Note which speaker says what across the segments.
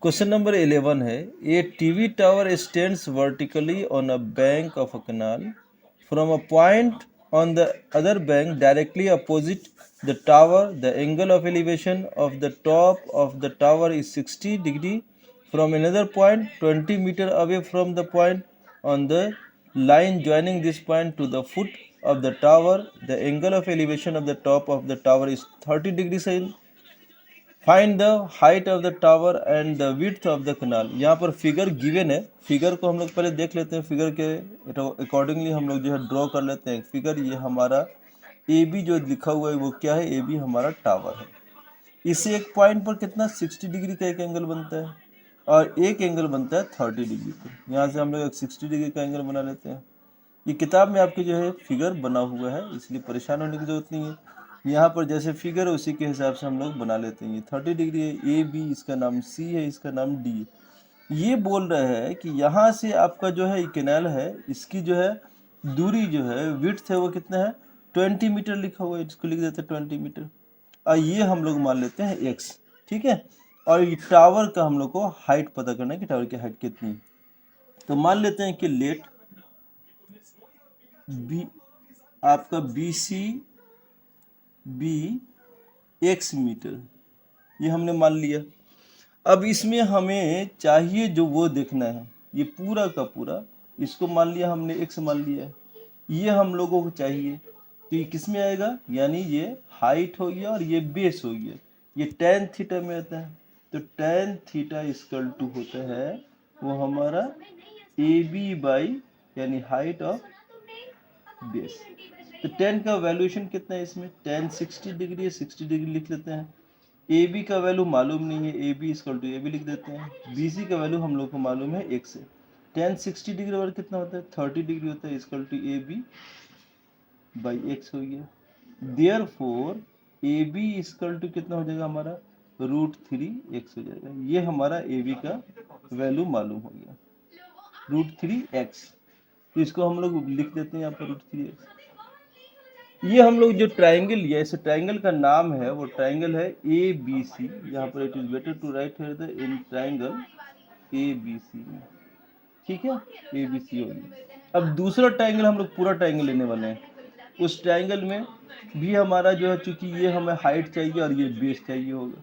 Speaker 1: Question number 11 है, A TV tower stands vertically on a bank of a canal from a point on the other bank directly opposite the tower. The angle of elevation of the top of the tower is 60 degree from another point 20 meter away from the point on the line joining this point to the foot of the tower. The angle of elevation of the top of the tower is 30 degrees. Find the height of the tower and the width of the कनाल। यहाँ पर figure given है, figure को हम लोग पहले देख लेते हैं, फिगर के अकॉर्डिंगली हम लोग जो है ड्रॉ कर लेते हैं फिगर। ये हमारा ए बी जो लिखा हुआ है वो क्या है, ए बी हमारा टावर है। इसे एक पॉइंट पर कितना 60 डिग्री का एक एंगल बनता है और एक एंगल बनता है 30 डिग्री का। यहाँ से हम लोग एक 60 डिग्री का एंगल बना लेते हैं। ये किताब में आपके जो है फिगर बना हुआ है, इसलिए परेशान होने की जरूरत नहीं है। यहाँ पर जैसे फिगर है उसी के हिसाब से हम लोग बना लेते हैं। ये 30 डिग्री है, ए बी, इसका नाम सी है, इसका नाम डी। ये बोल रहे हैं कि यहाँ से आपका जो है कैनाल है, इसकी जो है दूरी जो है विड्थ है वो कितना है 20 मीटर लिखा हुआ है, इसको लिख देते हैं 20 मीटर। और ये हम लोग मान लेते हैं एक्स, ठीक है। और ये टावर का हम लोग को हाइट पता करना है कि टावर की हाइट कितनी है। तो मान लेते हैं कि लेट बी आपका B C B X meter, ये हमने मान लिया। अब इसमें हमें चाहिए जो वो देखना है, ये पूरा का पूरा इसको मान लिया हमने, एक्स मान लिया है, ये हम लोगों को चाहिए। तो ये किस में आएगा, यानी ये हाइट हो गया और ये बेस हो गया, ये tan थीटा में आता है। तो tan थीटा इक्वल टू होता है वो हमारा ए बी बाई यानी हाइट ऑफ बेस। तो tan का वैल्यूएशन कितना है इसमें, tan 60 डिग्री है, 60 डिग्री लिख लेते हैं। ए बी का वैल्यू मालूम नहीं है, A B equal to A B लिख देते हैं। बी सी का वैल्यू हम लोग को मालूम है एक्स है। tan 60 डिग्री और कितना होता है 30 डिग्री होता है, equal to A B by X हो गया। Therefore A B equal to कितना हो जाएगा हमारा √3x हो जाएगा। ये हमारा ए बी का वैल्यू मालूम हो गया √3x। तो इसको हम लोग लिख देते हैं यहाँ पर √3x। ये हम लोग जो ट्राइंगल लिया, इस ट्राइंगल का नाम है वो ट्राइंगल है ए बी सी। यहाँ पर it is better to write here the in triangle A B C, ठीक है, ए बी सी होगी। अब दूसरा ट्राइंगल हम लोग पूरा ट्राइंगल लेने वाले हैं। उस ट्राइंगल में भी हमारा जो है, चूंकि ये हमें हाइट चाहिए और ये बेस चाहिए होगा,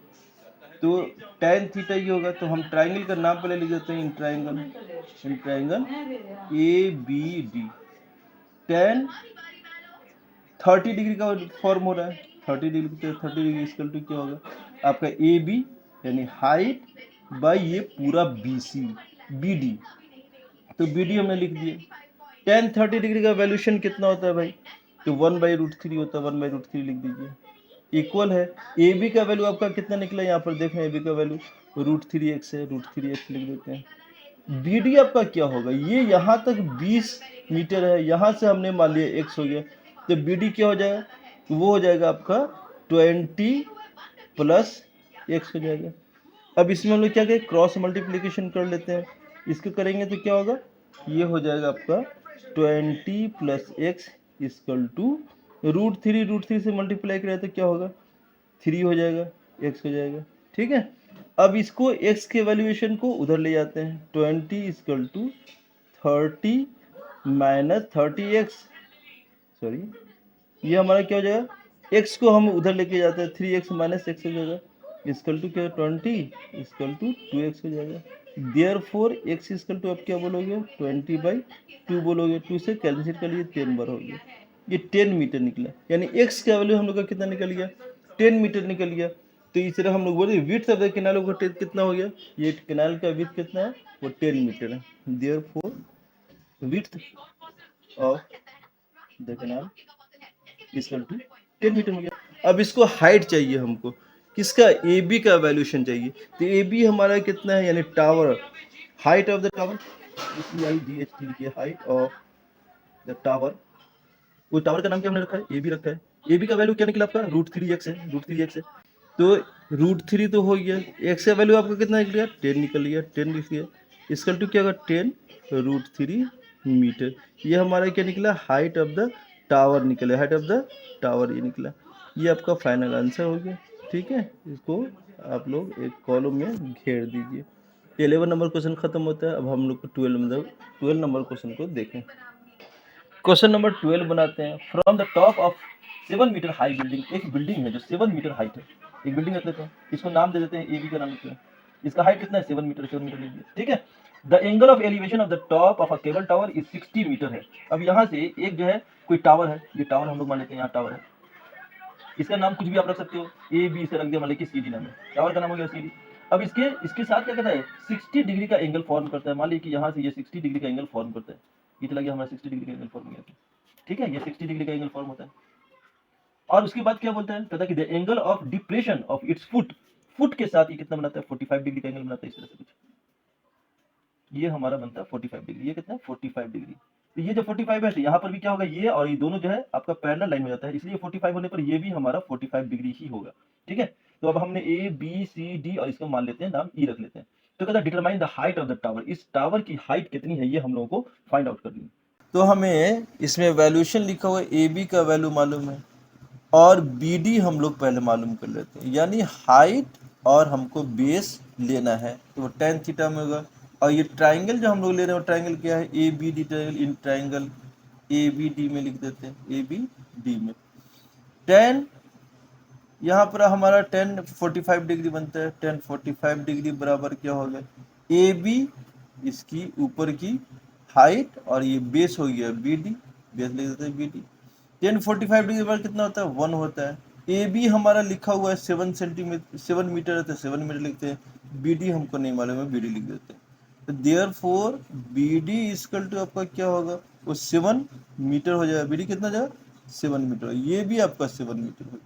Speaker 1: तो tan थीटा ये होगा। तो हम ट्राइंगल का नाम पहले लिख देते हैं in triangle A B D. tan 30 degree का फॉर्म हो रहा है, 30 डिग्री इक्वल टू क्या होगा आपका ए बी यानी हाइट बाई ये पूरा बी सी बी डी। तो बी डी हमने लिख दिया। tan 30 डिग्री का वैल्यूएशन कितना होता है भाई, तो 1/√3 होता है, 1/√3 लिख दीजिए। इक्वल है ए बी का वैल्यू आपका कितना निकला, यहाँ पर देखें ए बी का वैल्यू √3x है, √3x लिख देते हैं। बी डी आपका क्या होगा, ये यहाँ तक 20 मीटर है, यहाँ से हमने मान लिया x हो गया, तो बी डी क्या हो जाएगा, तो वो हो जाएगा आपका 20 + x हो जाएगा। अब इसमें हम लोग क्या करें, क्रॉस मल्टीप्लिकेशन कर लेते हैं। इसको करेंगे तो क्या होगा, ये हो जाएगा आपका 20 + x इक्वल टू √3 से मल्टीप्लाई करें तो क्या होगा 3 हो जाएगा, x हो जाएगा, ठीक है। अब इसको x के वैल्यूएशन को उधर ले जाते हैं, 20 इक्वल टू 30 - 30x, सॉरी ये हमारा क्या हो जाएगा, x को हम उधर लेके जाते हैं, 3x - x हो जाएगा, इक्वल टू क्या 20 इक्वल टू 2x हो जाएगा। देयरफॉर x इक्वल टू आप क्या बोलोगे 20/2 बोलोगे, 2 से कैंसिल कर लिए 10 बार हो गया, ये 10 मीटर निकला। यानी x का वैल्यू हम लोग का कितना निकल गया 10 मीटर निकल गया। तो इस तरह हम लोग बोले विड्थ ऑफ द कैनाल का कितना हो गया, ये कैनाल का विड्थ कितना है वो 10 मीटर है। Therefore width of the canal equal to 10 meter हो गया। अब इसको हाइट चाहिए हमको, किसका, ए बी का वैल्यूएशन चाहिए। तो ए बी हमारा कितना है, यानी tower, height of the tower, height of the tower. वो टावर का नाम क्या हमने रखा है, ए बी रखा है। ए बी का वैल्यू क्या निकला आपका √3x है, √3x है। तो √3 तो हो गया, x का वैल्यू आपका कितना निकल गया 10 निकल गया, 10 लिख दिया, इसका टू क्या होगा 10 √3 मीटर। ये हमारा क्या निकला, हाइट ऑफ द टावर निकला, हाइट ऑफ द टावर ये निकला। ये आपका फाइनल आंसर हो गया, ठीक है। इसको आप लोग एक कॉलम में घेर दीजिए। 11 नंबर क्वेश्चन खत्म होता है। अब हम लोग को 12 नंबर क्वेश्चन को देखें। क्वेश्चन नंबर 12 बनाते हैं। From the top of 7 meter high building, एक बिल्डिंग है जो 7 मीटर हाइट है, एक बिल्डिंग रख लेते हैं, इसको नाम दे देते हैं ए बी का नाम लेते हैं। इसका हाइट कितना है? 7 मीटर, 7 मीटर लीजिए, ठीक है। The angle of elevation of the top of a cable tower is 60 meter है। अब यहाँ से एक जो है कोई टावर है, ये टावर हम लोग मान लेते हैं, यहाँ टावर है, इसका नाम कुछ भी आप रख सकते हो, ए बी से रख दिया, मान लीजिए सी डी नाम है, टावर का नाम हो गया सी डी। अब इसके साथ क्या कहता है? 60 डिग्री का एंगल फॉर्म करता है। मान लीजिए कि यहाँ से ये 60 डिग्री का एंगल फॉर्म करता है, ये चला गया हमारा 60 डिग्री का एंगल फॉर्म हो गया, ठीक है, ये 60 डिग्री का एंगल फॉर्म होता है। और उसके बाद क्या बोलता है? कहता है कि the angle of depression of its foot के साथ ये कितना बनाता है? 45 डिग्री का एंगल बनाता है, इस तरह से कुछ। ये हमारा बनता है 45 डिग्री। ये कितना है? 45 डिग्री। तो ये जो 45 है, तो यहाँ पर भी क्या होगा? ये और ये दोनों जो है आपका पैरेलल लाइन हो जाता है, इसलिए 45 होने पर ये भी हमारा 45 डिग्री ही होगा, ठीक है। तो अब हमने ए बी सी डी और इसको मान लेते हैं नाम, ई रख लेते हैं। तो कहता है determine the height of the tower, इस टावर की हाइट कितनी है, ये हम लोगों को फाइंड आउट करनी है। तो हमें इसमें वैल्यूएशन लिखा हुआ है, ए बी का वैल्यू मालूम है और बी डी हम लोग पहले मालूम कर लेते हैं, यानी हाइट और हमको बेस लेना है, तो वो tan थीटा में होगा। और ये ट्राइंगल जो हम लोग ले रहे हैं, वो ट्राइंगल क्या है? A B D triangle, in triangle A B D में लिख देते हैं, ए बी डी में tan, यहाँ पर हमारा tan 45 डिग्री बनता है, tan 45 डिग्री बराबर क्या हो गया? ए बी, इसकी ऊपर की हाइट, और ये बेस हो गया बी डी, बेस लिख देते हैं बी डी। tan 45 डिग्री बराबर कितना होता है? 1 होता है। ए बी हमारा लिखा हुआ है 7 सेंटीमीटर, 7 मीटर है, तो 7 मीटर लिखते हैं। बी डी हमको नहीं मालूम है, बी डी लिख देते हैं। तो therefore B D equal to आपका क्या होगा? वो 7 मीटर हो जाएगा। बी डी कितना जाएगा? 7 मीटर। ये भी आपका 7 मीटर हो गया।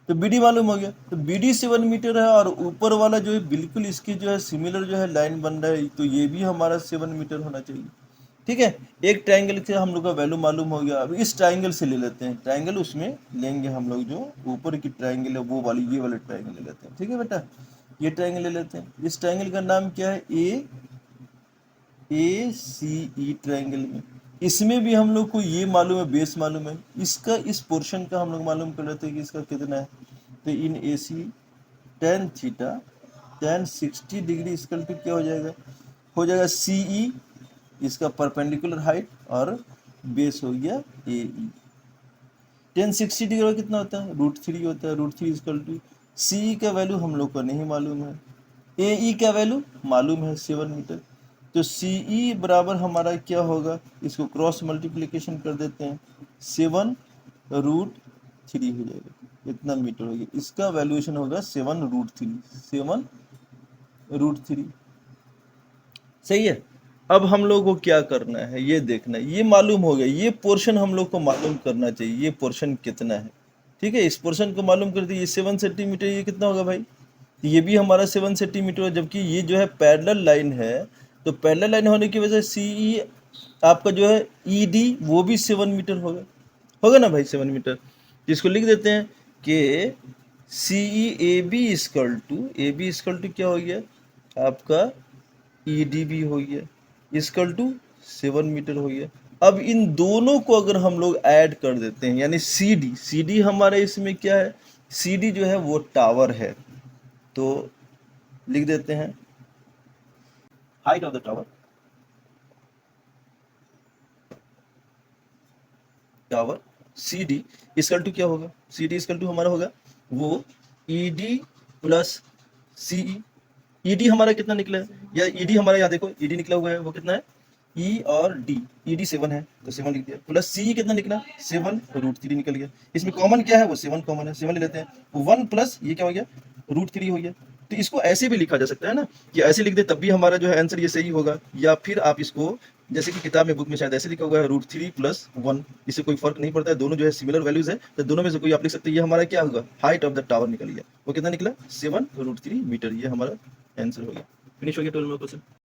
Speaker 1: तो बी डी मालूम हो गया। तो बी डी 7 मीटर है, और ऊपर वाला जो है बिल्कुल इसकी जो है सिमिलर जो है लाइन बन रहा है, तो ये भी हमारा 7 मीटर होना चाहिए, ठीक है। एक ट्राइंगल से हम लोग का वैल्यू मालूम हो गया। अब इस ट्राइंगल से ले लेते हैं, ट्राइंगल उसमें लेंगे हम लोग, जो ऊपर की ट्राइंगल है वो वाली, ये वाले ट्राइंगल ले लेते हैं, ठीक है बेटा। ये ट्राइंगल ले लेते हैं। इस ट्राइंगल का नाम क्या है? ए सी ई ट्राइंगल में। इसमें भी हम लोग को ये मालूम है, बेस मालूम है, इसका इस पोर्शन का हम लोग मालूम कर लेते हैं कि इसका कितना है। तो इन ए सी tan थीटा tan 60 डिग्री इसका क्या हो जाएगा? हो जाएगा सी ई, इसका परपेंडिकुलर हाइट, और बेस हो गया ए ई। tan 60 डिग्री कितना होता है? √3 होता है। √3 इक्वल टू सी ई का वैल्यू हम लोग को नहीं मालूम है, ए ई का वैल्यू मालूम है 7 मीटर। तो सी ई बराबर हमारा क्या होगा? इसको क्रॉस मल्टीप्लिकेशन कर देते हैं, 7√3 हो जाएगा, इतना मीटर हो गया। इसका वैल्यूएशन होगा 7√3, 7√3, सही है। अब हम लोग को क्या करना है, ये देखना है। ये मालूम हो गया, ये पोर्शन हम लोग को मालूम करना चाहिए, ये पोर्शन कितना है, ठीक है। इस पोर्शन को मालूम कर दिए, 7 सेंटीमीटर, ये कितना होगा भाई? ये भी हमारा 7 सेंटीमीटर है, जबकि ये जो है पैरेलल लाइन है, तो पैरेलल लाइन होने की वजह से सी ई आपका जो है ई डी वो भी 7 मीटर होगा ना भाई, 7 मीटर। इसको लिख देते हैं कि सी ई ए बी इक्वल टू क्या हो गया आपका? ई डी बी हो गया, इक्वल टू 7 मीटर हो गया। अब इन दोनों को अगर हम लोग ऐड कर देते हैं, यानी सी डी हमारे इसमें क्या है? सी डी जो है वो टावर है, तो लिख देते हैं height of the tower C D equal to क्या होगा? सी डी इक्वल टू हमारा होगा वो E D plus C E. E D हमारा कितना निकला है? या ई डी हमारा, यहाँ देखो ई डी निकला हुआ है, वो कितना है? ई और डी, ई डी 7 है, तो 7 लिख दिया, प्लस सी कितना निकला? 7√3 निकल गया। इसमें कॉमन क्या है? वो 7 कॉमन है, 7 ले लेते हैं। 1 प्लस ये क्या हो गया? √3 हो गया। तो इसको ऐसे भी लिखा जा सकता है ना, कि ऐसे लिख दे तब भी हमारा जो है आंसर ये सही होगा, या फिर आप इसको जैसे कि किताब में, बुक में शायद ऐसे लिखा हुआ है √3 + 1, इससे कोई फर्क नहीं पड़ता है, दोनों जो है सिमिलर वैल्यूज है, तो दोनों में से कोई आप लिख सकते हैं। ये हमारा क्या होगा? हाइट ऑफ द टावर निकल गया, वो कितना निकला? 7√3 मीटर, ये हमारा आंसर हो गया। फिनिश हो गया 12 क्वेश्चन।